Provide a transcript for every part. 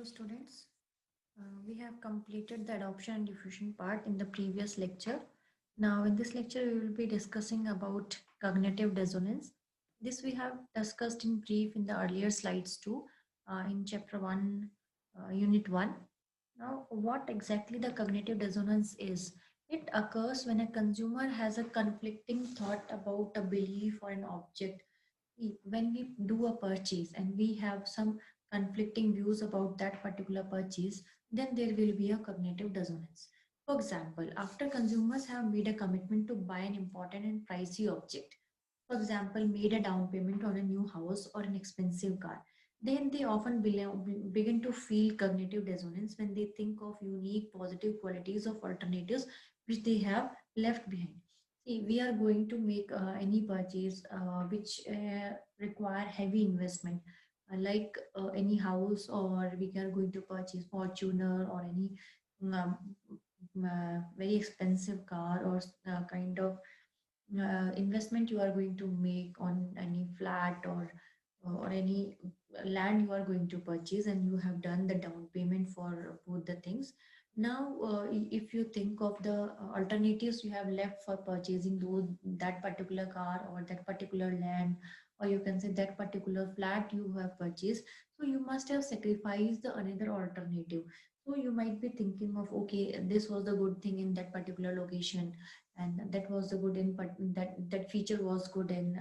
students. We have completed the adoption and diffusion part in the previous lecture. Now in this lecture we will be discussing about cognitive dissonance. This we have discussed in brief in the earlier slides too, in chapter 1, unit 1. Now what exactly the cognitive dissonance is? It occurs when a consumer has a conflicting thought about a belief or an object. When we do a purchase and we have some conflicting views about that particular purchase, then there will be a cognitive dissonance. For example, after consumers have made a commitment to buy an important and pricey object, for example, made a down payment on a new house or an expensive car, then they often begin to feel cognitive dissonance when they think of unique positive qualities of alternatives which they have left behind. See, we are going to make any purchase which require heavy investment, any house, or we are going to purchase Fortuner or any um, very expensive car, or kind of investment you are going to make on any flat, or any land you are going to purchase, and you have done the down payment for both the things. Now if you think of the alternatives you have left for purchasing that particular car or that particular land, or you can say that particular flat you have purchased, so you must have sacrificed the another alternative. So you might be thinking of, okay, this was the good thing in that particular location, and that was the good in, but that feature was good in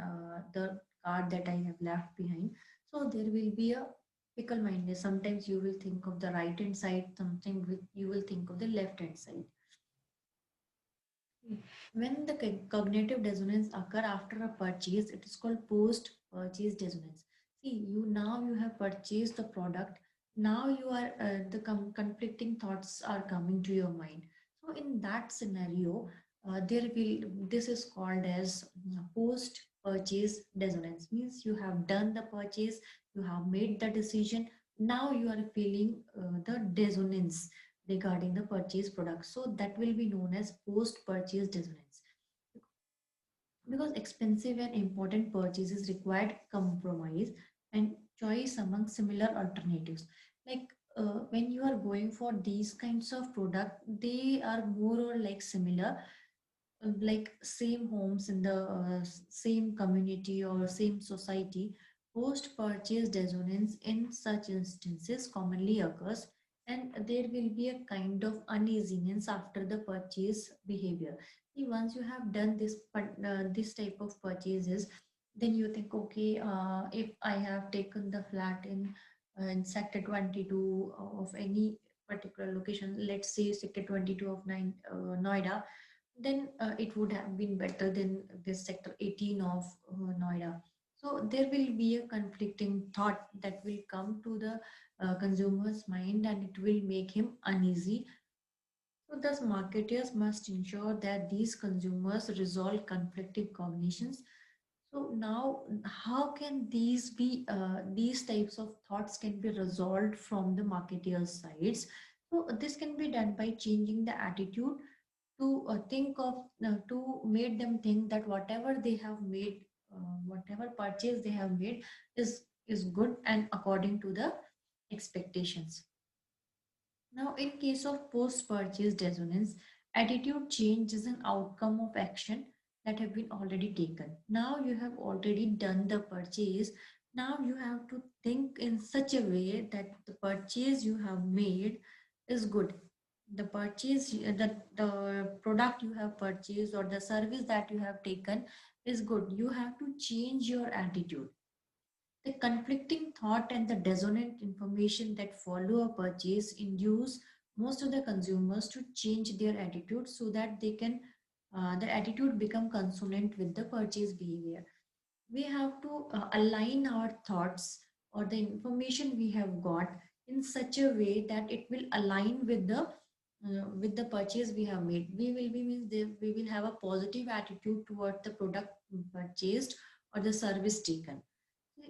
the card that I have left behind. So there will be a fickle mindedness. Sometimes you will think of the right hand side, sometimes you will think of the left hand side. When the cognitive dissonance occur after a purchase, it is called post purchase dissonance. See, you have purchased the product. Now you are the conflicting thoughts are coming to your mind. So in that scenario, there will this is called as post purchase dissonance. Means you have done the purchase, you have made the decision. Now you are feeling the dissonance regarding the purchase product. So that will be known as post purchase dissonance. Because expensive and important purchases required compromise and choice among similar alternatives. Like when you are going for these kinds of product, they are more or like similar, like same homes in the same community or same society. Post purchase dissonance in such instances commonly occurs, and there will be a kind of uneasiness after the purchase behavior. See, once you have done this type of purchases, then you think, okay, if I have taken the flat in sector 22 of any particular location, let's say sector 22 of Noida, then it would have been better than this sector 18 of Noida. So there will be a conflicting thought that will come to the consumer's mind, and it will make him uneasy. So thus marketers must ensure that these consumers resolve conflicting cognitions. So now how can these types of thoughts can be resolved from the marketer's sides? So this can be done by changing the attitude to think of to make them think that whatever they have made, whatever purchase they have made is good and according to the expectations. Now in case of post purchase dissonance, attitude change is an outcome of action that have been already taken. Now you have already done the purchase. Now you have to think in such a way that the purchase you have made is good. The purchase, the product you have purchased or the service that you have taken is good. You have to change your attitude. The conflicting thought and the dissonant information that follow a purchase induce most of the consumers to change their attitude so that they can the attitude become consonant with the purchase behavior. We have to align our thoughts or the information we have got in such a way that it will align with the purchase we have made. We will be means we will have a positive attitude toward the product purchased or the service taken.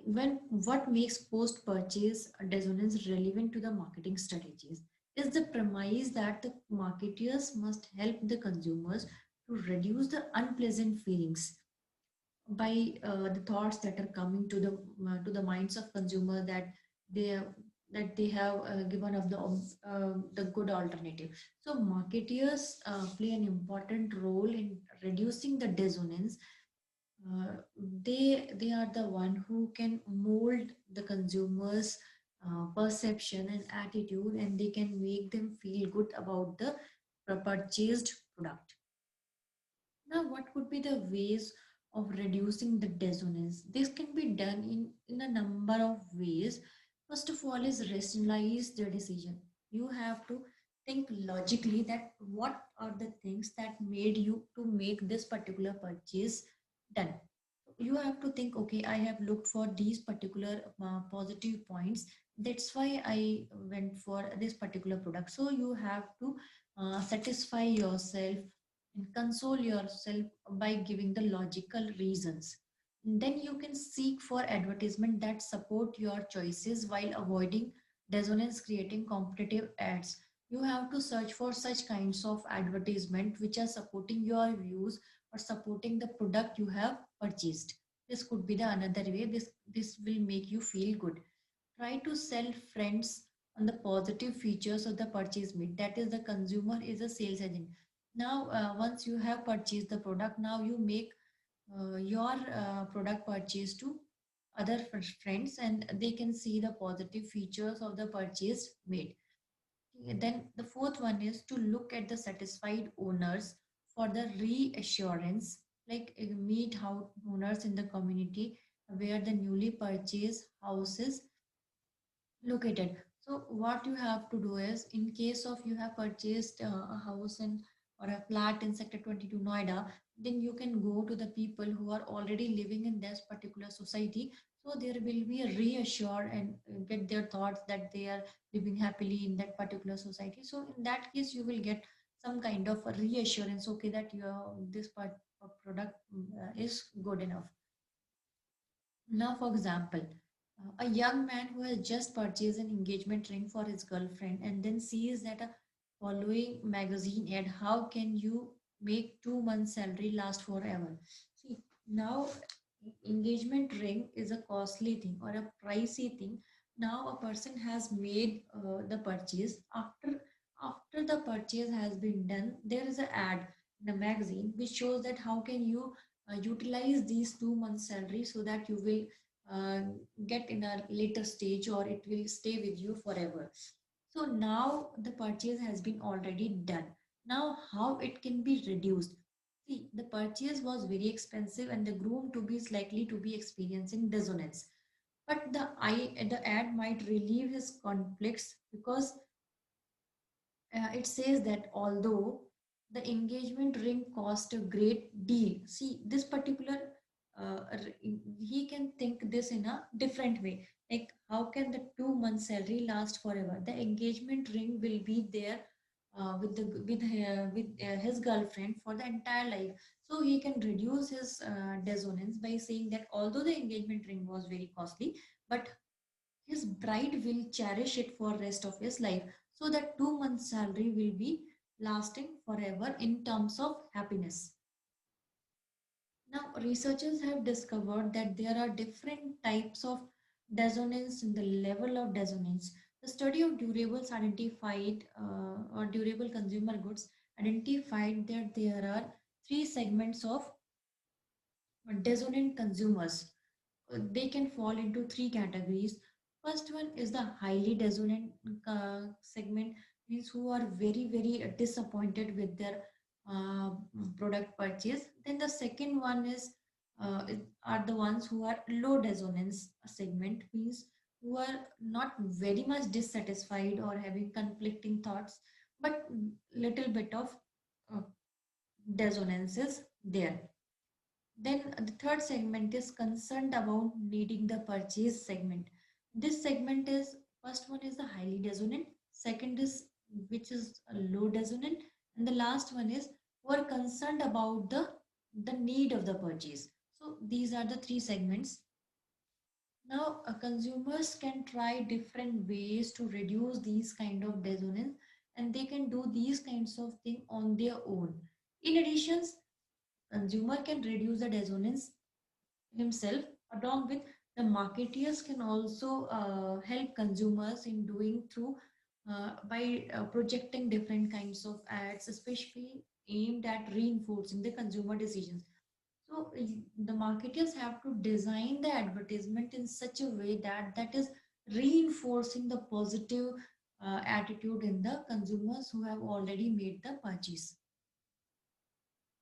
When what makes post purchase dissonance relevant to the marketing strategies is the premise that the marketers must help the consumers to reduce the unpleasant feelings by the thoughts that are coming to the minds of consumer, that they that they have given of the good alternative. So marketers play an important role in reducing the dissonance. They are the one who can mold the consumers perception and attitude, and they can make them feel good about the purchased product. Now, what could be the ways of reducing the dissonance? This can be done in a number of ways. First of all, is rationalize the decision. You have to think logically that what are the things that made you to make this particular purchase done. You have to think, okay, I have looked for these particular positive points. That's why I went for this particular product. So you have to satisfy yourself and console yourself by giving the logical reasons. Then you can seek for advertisement that support your choices while avoiding dissonance creating competitive ads. You have to search for such kinds of advertisement which are supporting your views or supporting the product you have purchased. This could be the another way. This will make you feel good. Try to sell friends on the positive features of the purchase made. That is, the consumer is a sales agent. Now, once you have purchased the product, now you make your product purchase to other friends, and they can see the positive features of the purchase made. Then the fourth one is to look at the satisfied owners for the reassurance, like meet how owners in the community where the newly purchased houses located. So what you have to do is, in case of you have purchased a house in or a flat in sector 22 Noida, then you can go to the people who are already living in this particular society. So there will be a reassure and get their thoughts that they are living happily in that particular society. So in that case, you will get some kind of a reassurance, okay, that your this part of product is good enough. Now, for example, a young man who has just purchased an engagement ring for his girlfriend and then sees that a following magazine ad, how can you make 2 months' salary last forever? See, now engagement ring is a costly thing or a pricey thing. Now a person has made the purchase. After the purchase has been done, there is an ad in a magazine which shows that how can you utilize these 2 months salary so that you will uh, get in a later stage or it will stay with you forever. So now the purchase has been already done. Now how it can be reduced? See, the purchase was very expensive and the groom to be is likely to be experiencing dissonance. But the ad might relieve his conflicts because it says that although the engagement ring cost a great deal, see this particular he can think this in a different way. Like, how can the 2 months salary last forever? The engagement ring will be there with his girlfriend for the entire life. So he can reduce his dissonance by saying that although the engagement ring was very costly, but his bride will cherish it for rest of his life. So that 2 months salary will be lasting forever in terms of happiness. Now, researchers have discovered that there are different types of dissonance in the level of dissonance. The study of durables identified or durable consumer goods identified that there are three segments of dissonant consumers. They can fall into three categories. First one is the highly dissonant segment, means who are very disappointed with their uh, product purchase. Then the second one is are the ones who are low dissonance segment, means who are not very much dissatisfied or having conflicting thoughts, but little bit of uh, dissonance is there. Then the third segment is concerned about needing the purchase segment. This segment is, first one is the highly dissonant, second is which is a low dissonant, and the last one is who are concerned about the need of the purchase. So these are the three segments. Now consumers can try different ways to reduce these kind of dissonance, and they can do these kinds of thing on their own. In addition, consumer can reduce the dissonance himself along with The marketeers can also help consumers in doing through by projecting different kinds of ads, especially aimed at reinforcing the consumer decisions. So the marketers have to design the advertisement in such a way that that is reinforcing the positive attitude in the consumers who have already made the purchase.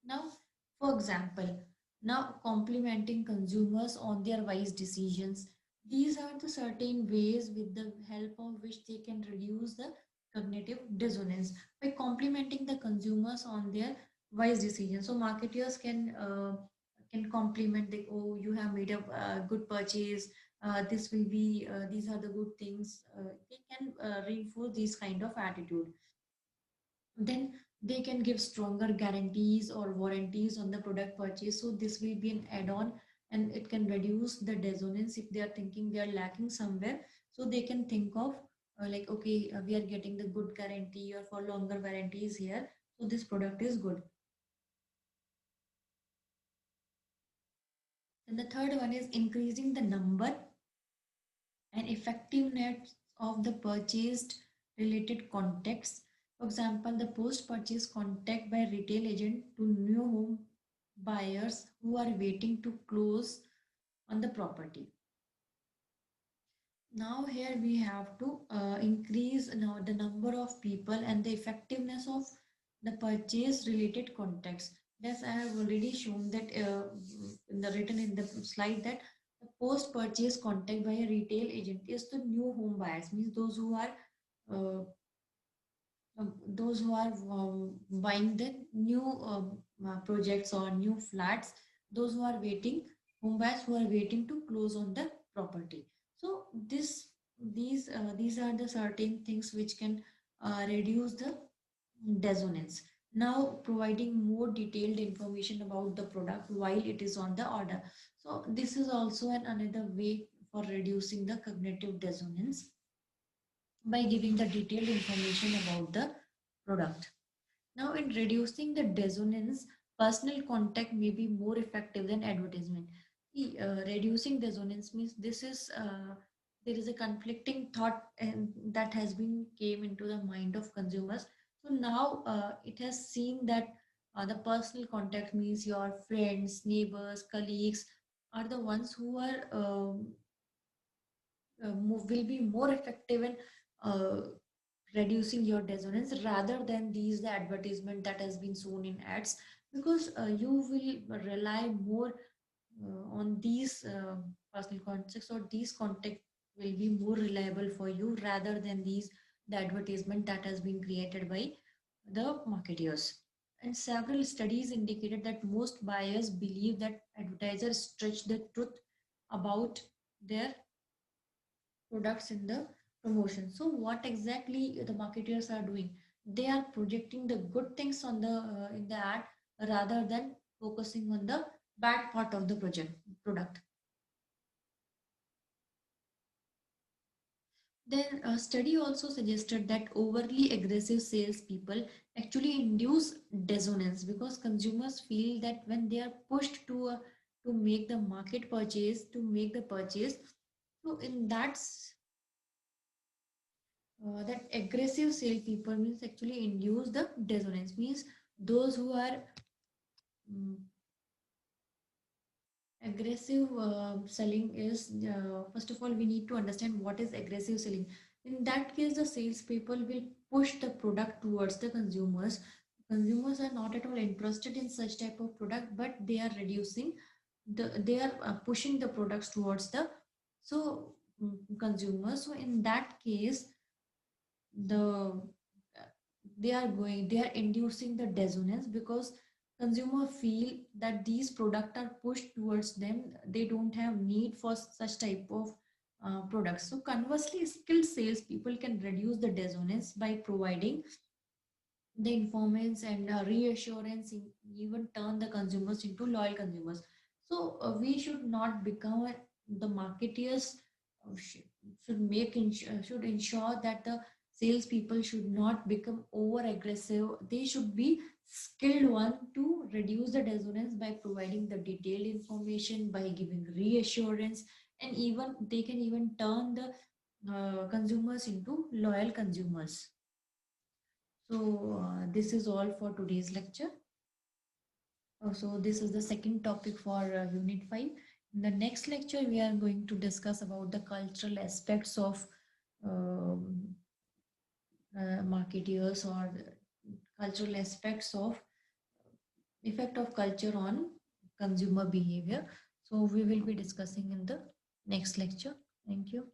Now, for example, now complimenting consumers on their wise decisions. These are the certain ways with the help of which they can reduce the cognitive dissonance by complimenting the consumers on their wise decisions. So marketers can compliment the, oh, you have made a good purchase. This will be these are the good things. They can reinforce this kind of attitude. Then they can give stronger guarantees or warranties on the product purchase. So this will be an add-on, and it can reduce the dissonance if they are thinking they are lacking somewhere. So they can think of like, okay, we are getting the good guarantee or for longer warranties here. So this product is good. And the third one is increasing the number and effectiveness of the purchased related contacts. For example, the post purchase contact by retail agent to new home buyers who are waiting to close on the property. Now here we have to increase now the number of people and the effectiveness of the purchase related contacts. Yes, I have already shown that in the written in the slide that the post purchase contact by a retail agent is the new home buyers, means uh, those who are buying the new projects or new flats, those who are waiting, home buyers who are waiting to close on the property. So these are the certain things which can reduce the dissonance. Now providing more detailed information about the product while it is on the order. So this is also another way for reducing the cognitive dissonance by giving the detailed information about the product. Now, in reducing the dissonance, personal contact may be more effective than advertisement. See, reducing dissonance means this is there is a conflicting thought and that has been came into the mind of consumers. So now it has seen that the personal contact means your friends, neighbors, colleagues are the ones who are will be more effective in uh, reducing your dissonance rather than these the advertisement that has been shown in ads, because you will rely more on these personal contacts, or these contacts will be more reliable for you rather than these the advertisement that has been created by the marketers. And several studies indicated that most buyers believe that advertisers stretch the truth about their products in the promotion. So what exactly the marketers are doing? They are projecting the good things on the in the ad rather than focusing on the bad part of the project product. Then a study also suggested that overly aggressive salespeople actually induce dissonance, because consumers feel that when they are pushed to make the market purchase to make the purchase, so in that aggressive sale people means actually induce the dissonance, means those who are mm, aggressive selling is first of all we need to understand what is aggressive selling. In that case the salespeople will push the product towards the consumers. Consumers are not at all interested in such type of product, but they are reducing they are pushing the products towards the so consumers. So in that case the they are inducing the dissonance, because consumer feel that these products are pushed towards them, they don't have need for such type of products. So conversely, skilled sales people can reduce the dissonance by providing the informants and reassurance, even turn the consumers into loyal consumers. So we should not become the marketeers should should ensure that the salespeople should not become over aggressive. They should be skilled one to reduce the dissonance by providing the detailed information, by giving reassurance, and even they can even turn the consumers into loyal consumers. So this is all for today's lecture. So this is the second topic for Unit 5. In the next lecture, we are going to discuss about the cultural aspects of um, marketeers, or the cultural aspects of effect of culture on consumer behavior. So we will be discussing in the next lecture. Thank you.